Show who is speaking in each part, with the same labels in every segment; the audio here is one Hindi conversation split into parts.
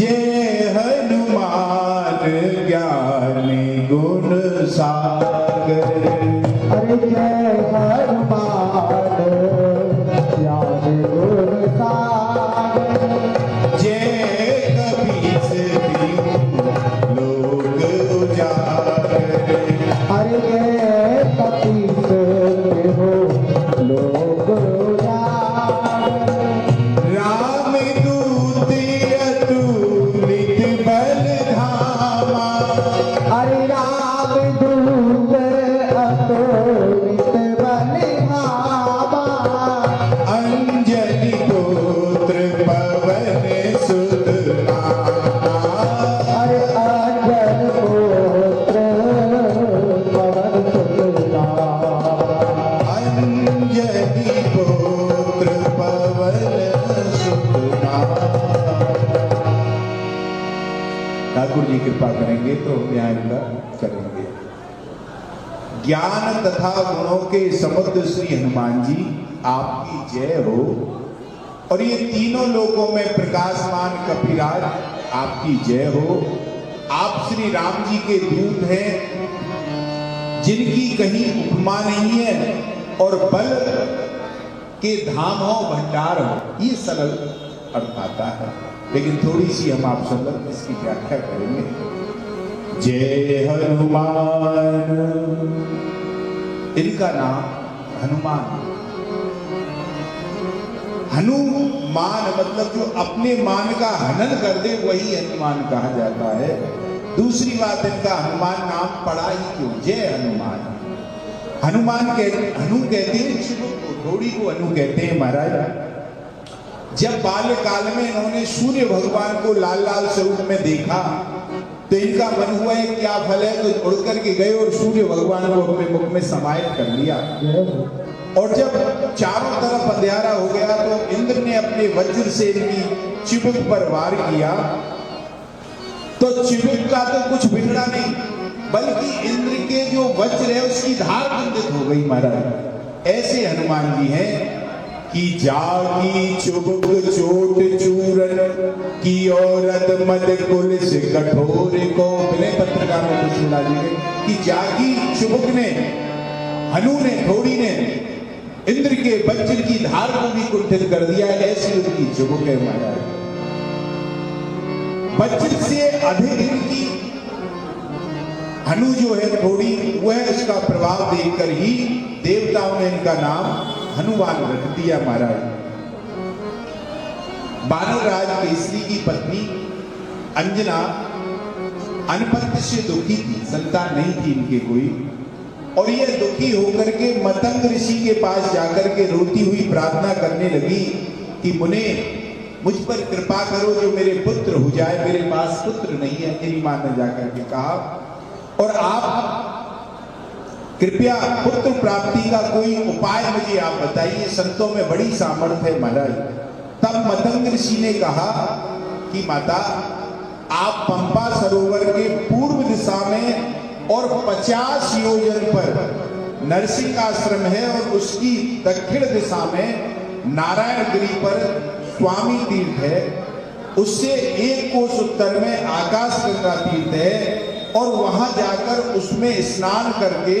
Speaker 1: जय हनुमान ज्ञानी गुण सागर।
Speaker 2: अरे जय हनुमान ज्ञानी गुण सागर।
Speaker 1: जय कपीस तिहु लोक उजागर।
Speaker 2: अरे जय कपीस तिहु लोक उजागर।
Speaker 1: राम दूत अतुलित बल धामा।
Speaker 2: अरे राम दूत अतुलित बल धामा।
Speaker 1: अंजनी पुत्र पवन सुत नामा।
Speaker 2: अरे अंजन पुत्र पवन सुत नामा।
Speaker 1: अंजनी पुत्र पवन सुत नामा। ठाकुर जी कृपा करेंगे तो न्याय का करेंगे। ज्ञान तथा गुणों के समुद्र श्री हनुमान जी आपकी जय हो। और ये तीनों लोकों में प्रकाशमान कपिराज आपकी जय हो। आप श्री राम जी के दूत हैं जिनकी कहीं उपमा नहीं है और बल के धाम हो भंडार हो, ये सरल अर्थ आता है। लेकिन थोड़ी सी हम आप सब इसकी व्याख्या करेंगे। जय हनुमान, इनका नाम हनुमान। हनुमान मतलब जो अपने मान का हनन कर दे वही हनुमान कहा जाता है। दूसरी बात, इनका हनुमान नाम पड़ा ही क्यों? जय हनुमान। हनुमान हनु कहते हैं चिबुक को, घोड़ी को हनु कहते हैं महाराज। जब बाल्यकाल में इन्होंने सूर्य भगवान को लाल लाल स्वरूप में देखा तो इनका मन हुआ है क्या फल है, तो उड़ करके गए और सूर्य भगवान को अपने मुख में समाहित कर लिया। और जब चारों तरफ अंधेरा हो गया तो इंद्र ने अपने वज्र से इनकी चिबुक पर वार किया। तो चिबुक का तो कुछ बिगड़ा नहीं, बल्कि इंद्र के जो वज्र है उसकी धार बंदित हो गई महाराज। ऐसे हनुमान जी हैं कि जागी चुबुक चोट चूरन की औरत मद कुल से कठोर को। विनय पत्रिका में सुना लीजिए कि जागी चुबुक ने, हनु ने, घोड़ी ने इंद्र के वज्र की धार को भी कुंठित कर दिया। ऐसी उनकी चुबुक है महाराज। वज्र से अधिक इनकी हनु जो है घोड़ी, वह इसका प्रभाव देखकर ही देवताओं ने इनका नाम हनुमान रख दिया महाराज। बानरराज केसरी की पत्नी अंजना अनपत्य से दुखी थी, संतान नहीं थी इनके कोई। और ये दुखी होकर के मतंग ऋषि के पास जाकर के रोती हुई प्रार्थना करने लगी कि मुने मुझ पर कृपा करो, जो मेरे पुत्र हो जाए। मेरे पास पुत्र नहीं है, मेरी मां ने जाकर के कहा, और आप कृपया पुत्र प्राप्ति का कोई उपाय मुझे आप बताइए। संतों में बड़ी सामर्थ्य है महाराज। तब मतंग ऋषि ने कहा कि माता, आप पंपा सरोवर के पूर्व दिशा में और 50 योजन पर नरसिंह आश्रम है और उसकी दक्षिण दिशा में नारायणगिरी पर स्वामी तीर्थ है। उससे 1 कोस उत्तर में आकाश गंगा तीर्थ है और वहां जाकर उसमें स्नान करके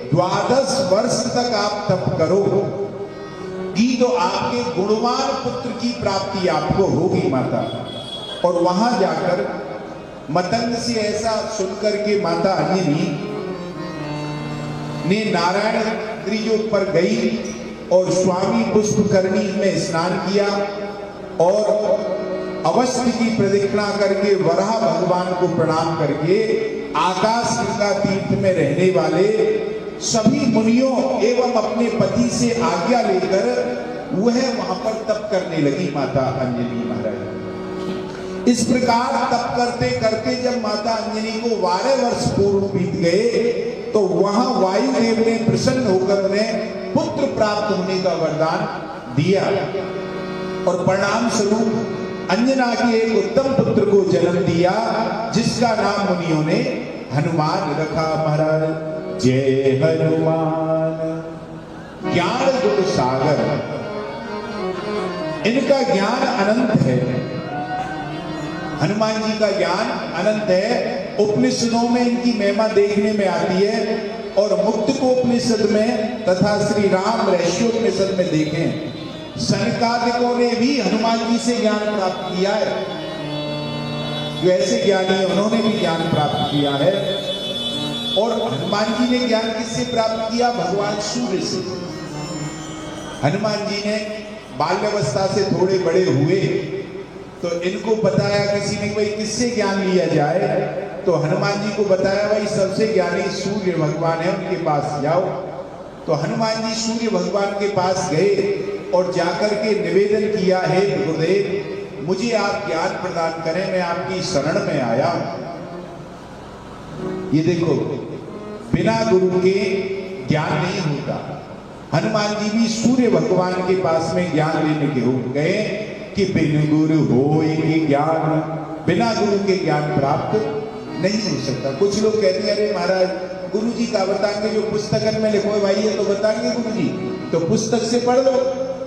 Speaker 1: 12 वर्ष तक आप तप करोगी तो आपके गुणवान पुत्र की प्राप्ति आपको होगी माता। और वहां जाकर मतंग से ऐसा सुनकर के माता अंजनी ने नारायणगिरी जो पर गई और स्वामी पुष्पकरणी में स्नान किया और अवस्थी की प्रदक्षिणा करके वराह भगवान को प्रणाम करके आकाश गंगा तीर्थ में रहने वाले सभी मुनियों एवं अपने पति से आज्ञा लेकर वह वहां पर तप करने लगी माता अंजनी महाराज। इस प्रकार तप करते करते जब माता अंजनी को 12 वर्ष पूर्ण बीत गए तो वहां वायुदेव ने प्रसन्न होकर उन्हें पुत्र प्राप्त होने का वरदान दिया और परिणाम स्वरूप अंजना के एक उत्तम पुत्र को जन्म दिया जिसका नाम मुनियों ने हनुमान रखा महाराज। जय हनुमान ज्ञान गुण सागर, इनका ज्ञान अनंत है। हनुमान जी का ज्ञान अनंत है। उपनिषदों में इनकी महिमा देखने में आती है और मुक्तकोपनिषद में तथा श्री राम रहस्योपनिषद में देखें, सनकादिकों ने भी हनुमान जी से ज्ञान प्राप्त किया है। जो ऐसे ज्ञानी हैं उन्होंने भी ज्ञान प्राप्त किया है। और हनुमान जी ने ज्ञान किससे प्राप्त किया? भगवान सूर्य से। हनुमान जी ने बाल्यावस्था से थोड़े बड़े हुए तो इनको बताया किसी ने, भाई किससे ज्ञान लिया जाए? तो हनुमान जी को बताया, भाई सबसे ज्ञानी सूर्य भगवान है, उनके पास जाओ। तो हनुमान जी सूर्य भगवान के पास गए और जाकर के निवेदन किया, हे गुरुदेव मुझे आप ज्ञान प्रदान करें, मैं आपकी शरण में आया हूं। ये देखो, बिना गुरु के ज्ञान नहीं होता। हनुमान जी भी सूर्य भगवान के पास में ज्ञान लेने के हो गए कि बिन गुरु होए ज्ञान, बिना गुरु के ज्ञान प्राप्त नहीं हो सकता। कुछ लोग कहते हैं, अरे महाराज गुरु जी का बताएंगे, जो पुस्तकन में लिखो भाई है तो बताएंगे गुरु जी, तो पुस्तक से पढ़ लो,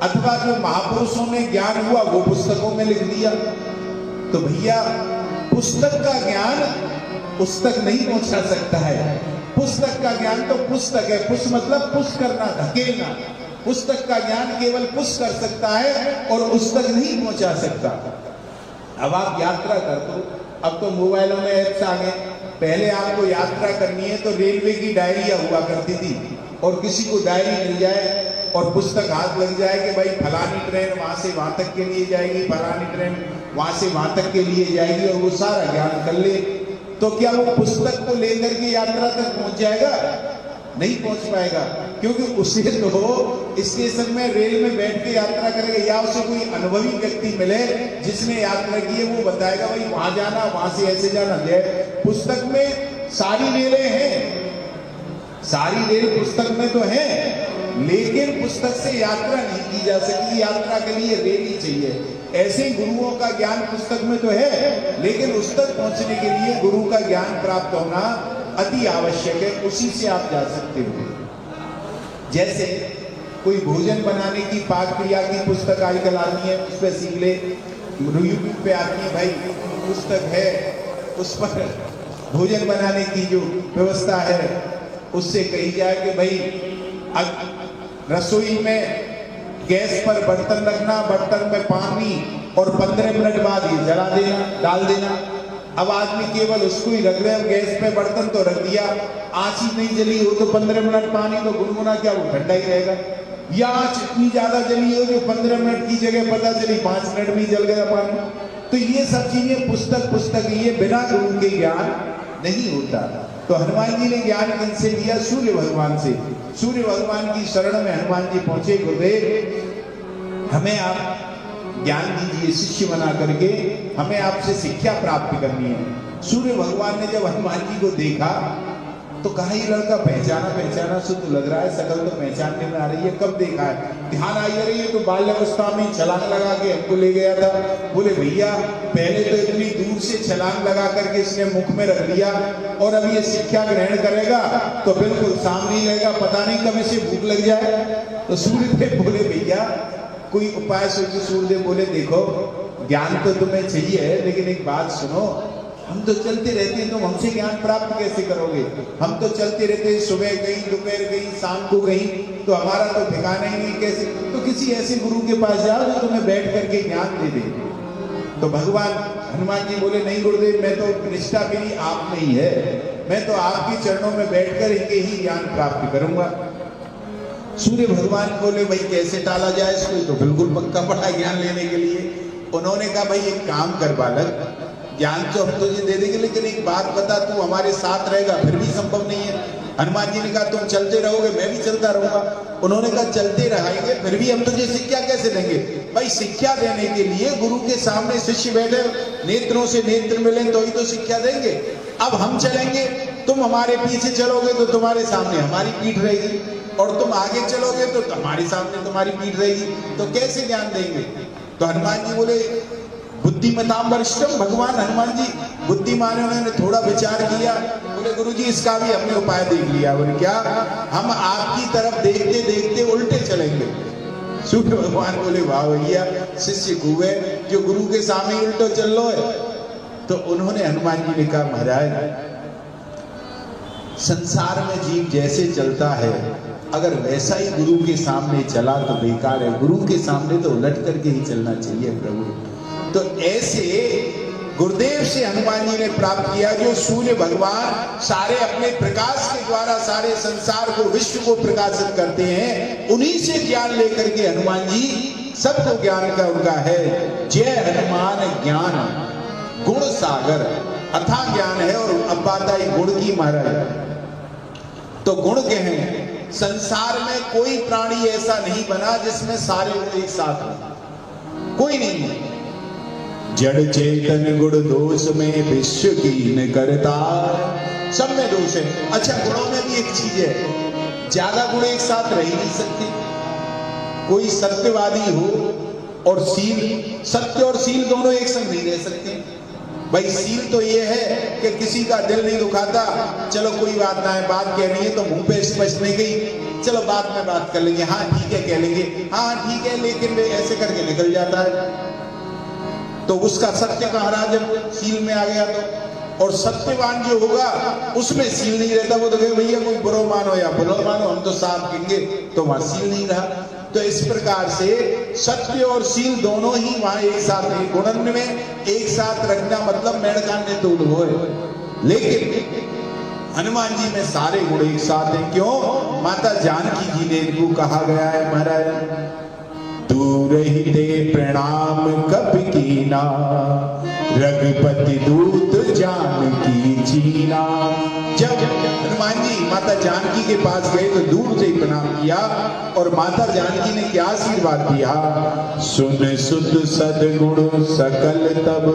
Speaker 1: अथवा जो महापुरुषों में ज्ञान हुआ वो पुस्तकों में लिख दिया। तो भैया पुस्तक का ज्ञान पुस्तक नहीं पहुंचा सकता है। पुस्तक का ज्ञान तो पुस्तक है, पुष मतलब पुष करना, धकेलना। पुस्तक का ज्ञान केवल पुष कर सकता है और उस तक नहीं पहुंचा सकता। अब आप यात्रा कर दो, अब तो मोबाइलों में ऐप्स आ गए। पहले आपको यात्रा करनी है तो रेलवे की डायरिया हुआ करती थी, और किसी को डायरी मिल जाए और पुस्तक हाथ लग जाए कि भाई फलानी ट्रेन वहां से वहां तक के लिए जाएगी, फलानी ट्रेन वहां से वहां तक के लिए जाएगी, और वो सारा ज्ञान कर ले, तो क्या वो पुस्तक को लेकर के यात्रा तक पहुंच जाएगा? नहीं पहुंच पाएगा, क्योंकि उसे तो स्टेशन में रेल में बैठ के यात्रा करेगा, या उसे कोई अनुभवी व्यक्ति मिले जिसने यात्रा की है, वो बताएगा भाई वहां जाना, वहां से ऐसे जाना। पुस्तक में सारी रेलें हैं, सारी रेल पुस्तक में तो है, लेकिन पुस्तक से यात्रा नहीं की जा सकती। यात्रा के लिए रेल ही चाहिए। ऐसे गुरुओं का ज्ञान पुस्तक में तो है, लेकिन उस तक पहुंचने के लिए गुरु का ज्ञान प्राप्त होना अति आवश्यक है। उसी से आप जा सकते हो। जैसे कोई भोजन बनाने की पाक क्रिया की पुस्तक आजकल आती है, उस पर सीख ले। यूट्यूब पे आती है, भाई पुस्तक है, उस पर भोजन बनाने की जो व्यवस्था है उससे कही जाए कि भाई रसोई में गैस पर बर्तन रखना, बर्तन में पानी, और 15 मिनट बाद ये जला देना, डाल देना। अब आदमी केवल उसको ही रख रहे हैं, गैस पे बर्तन तो रख दिया, आंच ही नहीं जली हो तो 15 मिनट पानी तो गुनगुना क्या वो ठंडा ही रहेगा। या आंच इतनी ज्यादा जली हो जो 15 मिनट की जगह पता चली 5 मिनट में जल गया पानी। तो ये सब चीजें पुस्तक ये बिना गुरु के ज्ञान नहीं होता। तो हनुमान जी ने ज्ञान किनसे लिया? सूर्य भगवान से। सूर्य भगवान की शरण में हनुमान जी पहुंचे, गुरुदेव हमें आप ज्ञान दीजिए, शिष्य बना करके हमें आपसे शिक्षा प्राप्त करनी है। सूर्य भगवान ने जब हनुमान जी को देखा तो कहा, ये लड़का पहचाना से तो लग रहा है, शकल तो पहचानने में आ रही है, कब देखा है? ध्यान आई रही है, तो बाल्यावस्था में छलांग लगा के हमको ले गया था। बोले भैया पहले तो इतनी दूर से छलांग लगा करके इसने मुख में रख लिया, और अब ये शिक्षा ग्रहण करेगा तो बिल्कुल सामने ही रहेगा, पता नहीं कब इसे भूख लग जाए। तो सूर्यदेव बोले भैया कोई उपाय सोचो। सूर्यदेव बोले देखो ज्ञान तो तुम्हें चाहिए, लेकिन एक बात सुनो, हम तो चलते रहते हैं, तुम हमसे ज्ञान प्राप्त कैसे करोगे? हम तो चलते रहते हैं, सुबह गई, दोपहर गई, शाम को गई, तो हमारा तो ठिकाना ही नहीं, कैसे? तो किसी ऐसे गुरु के पास जाओ जो तुम्हें बैठ करके ज्ञान दे दे। तो भगवान हनुमान जी बोले, नहीं गुरुदेव, मैं तो निष्ठा मेरी आप नहीं है, मैं तो आपके चरणों में बैठकर इनके ही ज्ञान प्राप्त करूंगा। सूर्य भगवान बोले, भाई कैसे टाला जाए इसको, तो बिल्कुल पक्का पड़ा ज्ञान लेने के लिए। उन्होंने कहा, भाई एक काम कर बालक, ज्ञान तो हम तुझे दे देंगे, लेकिन एक बात बता, तू हमारे साथ रहेगा फिर भी संभव नहीं है। हनुमान जी ने कहा, तुम चलते रहोगे मैं भी चलता रहूंगा। उन्होंने कहा, चलते रहेंगे फिर भी हम तुझे शिक्षा कैसे देंगे? भाई शिक्षा देने के लिए गुरु के सामने शिष्य बैठे, नेत्रों से नेत्र मिले तो ही तो शिक्षा देंगे। अब हम चलेंगे, तुम हमारे पीछे चलोगे तो तुम्हारे सामने हमारी पीठ रहेगी, और तुम आगे चलोगे तो हमारे सामने तुम्हारी पीठ रहेगी, तो कैसे ज्ञान देंगे? तो हनुमान जी बोले, बुद्धिमताम वरिष्ठम, भगवान हनुमान जी बुद्धिमान है, उन्होंने थोड़ा विचार किया। बोले गुरु जी इसका भी हमने उपाय देख लिया। बोले क्या? हम आपकी तरफ देखते देखते उल्टे चलेंगे। सूर्य भगवान बोले, वाह भैया, शिष्य खूब है जो गुरु के सामने उल्टो चल लो है। तो उन्होंने हनुमान जी ने कहा महाराज संसार में जीव जैसे चलता है अगर वैसा ही गुरु के सामने चला तो बेकार है, गुरु के सामने तो उलट करके ही चलना चाहिए प्रभु। तो ऐसे गुरुदेव से हनुमान जी ने प्राप्त किया, जो सूर्य भगवान सारे अपने प्रकाश के द्वारा सारे संसार को विश्व को प्रकाशित करते हैं, उन्हीं से ज्ञान लेकर के हनुमान जी सबको ज्ञान का उनका है। जय हनुमान ज्ञान गुण सागर, अथाह ज्ञान है। और अब बात आई गुण की महाराज, तो गुण के हैं संसार में कोई प्राणी ऐसा नहीं बना जिसमें सारे गुण एक साथ हो, कोई नहीं है। जड़ चेतन गुण दोष में विश्व कीन करता, सब में दोष है। अच्छा गुणों में भी एक चीज है, ज्यादा गुण एक साथ रह ही नहीं सकते। कोई सत्यवादी हो और सील, सत्य और सील दोनों एक संग नहीं रह सकते। भाई सील तो ये है कि किसी का दिल नहीं दुखाता, चलो कोई बात ना है, बात कहनी है तो मुंह पे स्पष्ट नहीं गई, चलो बाद में बात कर लेंगे, हाँ ठीक है कह लेंगे, हाँ ठीक है, लेकिन वे ऐसे करके निकल जाता है, तो उसका सत्य कहाँ रहा जब सील में आ गया तो। और सत्यवान जो होगा उसमें सील नहीं रहता, वो तो कहे भैया कोई बुरा मानो या बुरा मानो, हम तो साफ कहेंगे, तो वहां सील नहीं रहा। तो इस प्रकार से सत्य और सील दोनों ही वहां एक साथ नहीं, गुणन में एक साथ रखना मतलब मेढ़काने तो हो, लेकिन हनुमान जी में सारे गुण एक साथ हैं। क्यों? माता जानकी जी ने इनको कहा गया है महाराज, दूर ही दे प्रणाम कपि कीना, रघुपति दूत जानकी जीना। जब हनुमान जी माता जानकी के पास गए तो दूर से ही प्रणाम किया, और माता जानकी ने क्या आशीर्वाद दिया, सुन सुत सदगुण सकल तब।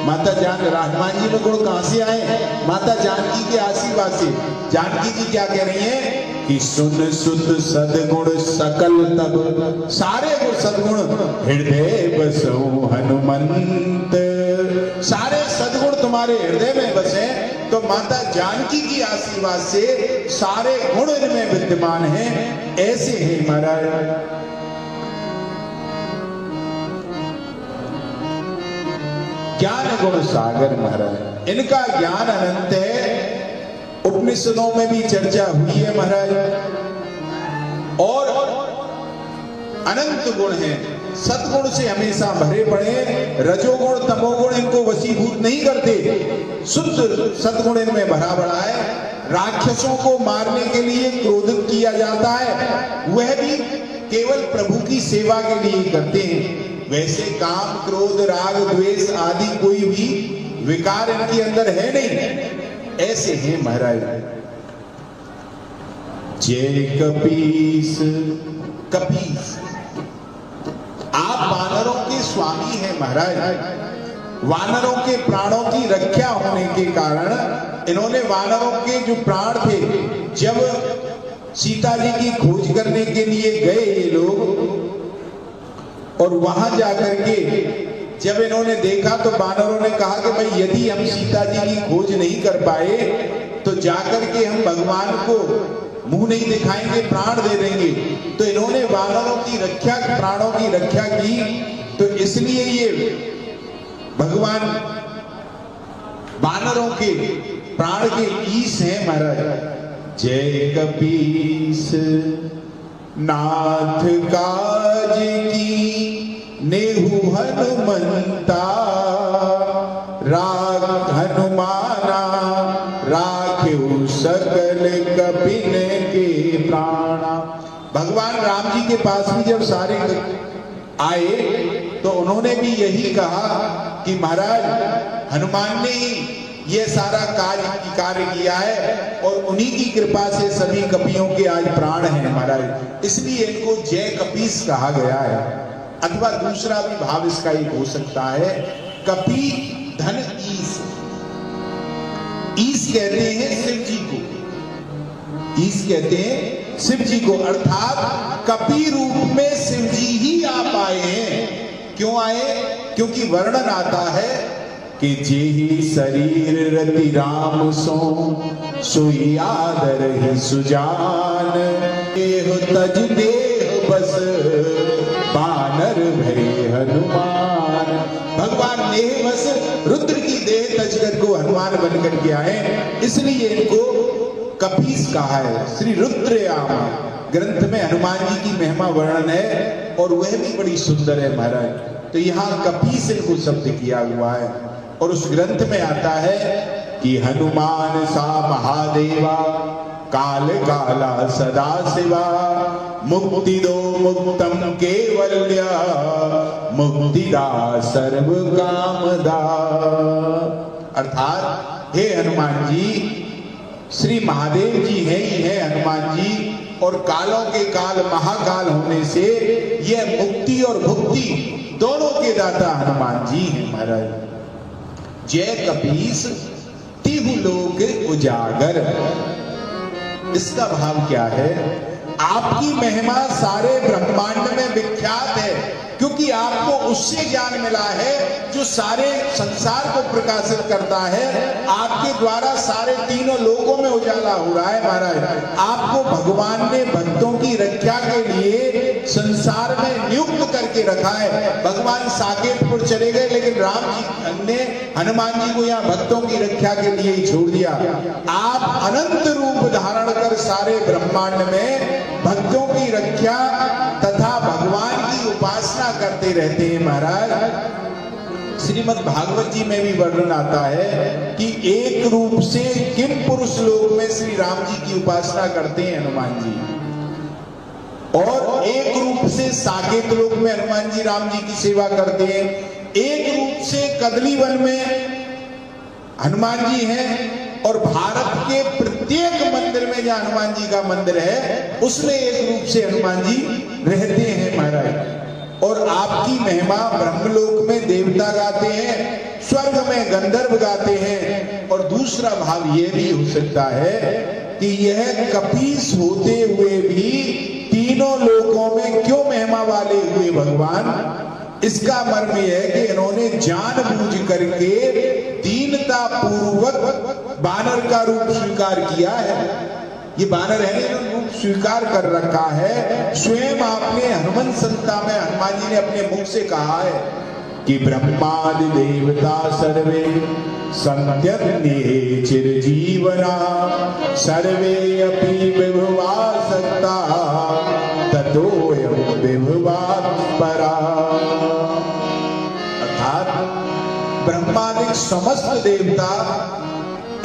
Speaker 1: माता हनुमान जी में गुण कहां से आए? माता जानकी के आशीर्वाद से। जानकी जी क्या कह रही है कि सुन सुत सदगुण सकल तब, सारे गुण सदगुण हृदय बसो हनुमंत, सारे सदगुण तुम्हारे हृदय में बसे। तो माता जानकी की आशीर्वाद से सारे गुण इनमें विद्यमान हैं। ऐसे ही महाराज ज्ञान गुण सागर महाराज, इनका ज्ञान अनंत है। उपनिषदों में भी चर्चा हुई है महाराज, और अनंत गुण हैं, सदगुण से हमेशा भरे पड़े। रजोगुण तमोगुण इनको वशीभूत नहीं करते, शुद्ध सदगुण इनमें भरा पड़ा है। राक्षसों को मारने के लिए क्रोधित किया जाता है, वह भी केवल प्रभु की सेवा के लिए करते हैं। वैसे काम क्रोध राग द्वेष आदि कोई भी विकार इनके अंदर है नहीं। ऐसे हैं महाराज। जय कपीस, कपीस आप वानरों के स्वामी हैं महाराज। वानरों के प्राणों की रक्षा होने के कारण इन्होंने वानरों के जो प्राण थे, जब सीता जी की खोज करने के लिए गए ये लोग, और वहां जाकर के जब इन्होंने देखा तो वानरों ने कहा कि भाई यदि हम सीता जी की खोज नहीं कर पाए तो जाकर के हम भगवान को मुंह नहीं दिखाएंगे, प्राण दे देंगे। तो इन्होंने वानरों की रक्षा, प्राणों की रक्षा की। तो इसलिए ये भगवान वानरों के प्राण के ईश हैं महाराज। जय कपीस नाथ काज की नेहु हनुमंता, राग हनुमाना राखेउ सकल कपिन के प्राणा। भगवान राम जी के पास भी जब सारे आए तो उन्होंने भी यही कहा कि महाराज हनुमान ने ही ये सारा कार्य किया है, और उन्हीं की कृपा से सभी कपियों के आज प्राण हैं महाराज। इसलिए इनको जय कपीस कहा गया है। अथवा दूसरा भी भाव इसका एक हो सकता है, कपी धन ईश। ईश कहते हैं शिव जी को, ईश कहते हैं शिव जी को, अर्थात कपी रूप में शिव जी ही आप आए हैं। क्यों आए? क्योंकि वर्णन आता है कि जेहि शरीर रति राम सो, सोई आदर ही सुजान, देह तज देह बस बानर भय हनुमान। भगवान नेह बस रुद्र की देह हनुमान बनकर के आए, इसलिए इनको कपीस कहा है। श्री रुद्रयाम ग्रंथ में हनुमान जी की महिमा वर्णन है और वह भी बड़ी सुंदर है महाराज। तो यहाँ कपीस इनको शब्द किया हुआ है और उस ग्रंथ में आता है कि हनुमान सा महादेवा काल काला सदा शिवा मुक्ति दो मुक्तम केवल्य मुक्तिदा सर्व कामदा। अर्थात हे हनुमान जी, श्री महादेव जी है ही है हनुमान जी, और कालों के काल महाकाल होने से यह मुक्ति और भुक्ति दोनों के दाता हनुमान जी हैं महाराज। जय कपीस तिहु लोक उजागर। इसका भाव क्या है? आपकी महिमा सारे ब्रह्मांड में विख्यात है, क्योंकि आपको उससे ज्ञान मिला है जो सारे संसार को प्रकाशित करता है। आपके द्वारा सारे तीनों लोकों में उजाला हो रहा है महाराज। आपको भगवान ने भक्तों की रक्षा के लिए संसार में नियुक्त करके रखा है। भगवान साकेतपुर चले गए, लेकिन राम जी ने हनुमान जी को यहाँ भक्तों की रक्षा के लिए ही छोड़ दिया। आप अनंत रूप धारण कर सारे ब्रह्मांड में भक्तों की रक्षा तथा भगवान की उपासना करते रहते हैं महाराज। श्रीमद् भागवत जी में भी वर्णन आता है कि एक रूप से किम पुरुष लोक में श्री राम जी की उपासना करते हैं हनुमान जी, और एक रूप से साकेत लोक में हनुमान जी राम जी की सेवा करते हैं, एक रूप से कदली वन में हनुमान जी हैं, और भारत के प्रत्येक मंदिर में जहां हनुमान जी का मंदिर है उसमें एक रूप से हनुमान जी रहते हैं महाराज। और आपकी महिमा ब्रह्मलोक में देवता गाते हैं, स्वर्ग में गंधर्व गाते हैं। और दूसरा भाव यह भी हो सकता है कि यह कपीस होते हुए भी तीनों लोकों में क्यों महिमा वाले हुए भगवान। इसका मर्म यह है कि इन्होंने जानबूझ करके दीनता पूर्वक बानर का रूप स्वीकार किया है। ये बानर है, इन्होंने रूप स्वीकार कर रखा है। स्वयं आपने हनुमान संहिता में हनुमान जी ने अपने मुख से कहा है कि ब्रह्मादि देवता सर्वे संत्यन्ये चिरजीवना सर्वे अपि विभवासक्ता ततोऽयं विभवात्परा। अर्थात ब्रह्मादि समस्त देवता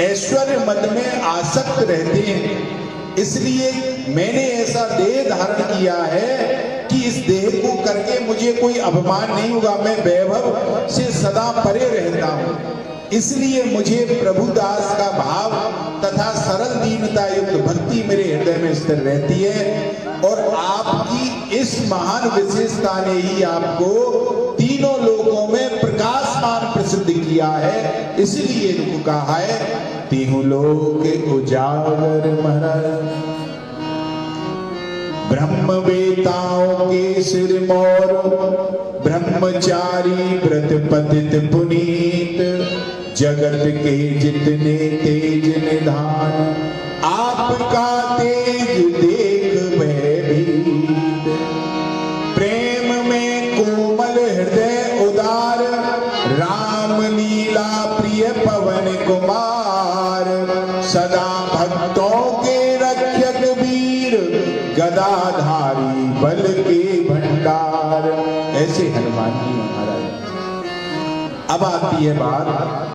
Speaker 1: ऐश्वर्य मद में आसक्त रहते हैं, इसलिए मैंने ऐसा देह धारण किया है कि इस देह को करके मुझे कोई अपमान नहीं होगा। मैं वैभव से सदा परे रहता हूं, इसलिए मुझे प्रभुदास का भाव तथा सरल दीनता युक्त भक्ति मेरे हृदय में स्थिर रहती है। और आपकी इस महान विशेषता ने ही आपको तीनों लोकों में प्रकाशमान प्रसिद्ध किया है। इसलिए इनको कहा है तिहु लोक उजागर महाराज। ब्रह्म वेताओं के सिर मोर ब्रह्मचारी व्रत पतित पुनीत जगत के जितने तेज निधान आपका तेज देख भयभीत। प्रेम में कोमल हृदय उदार राम लीला प्रिय पवन कुमार सदा भक्तों के रक्षक वीर गदाधारी बल के भंडार। ऐसे हनुमान जी महाराज। अब आती है बात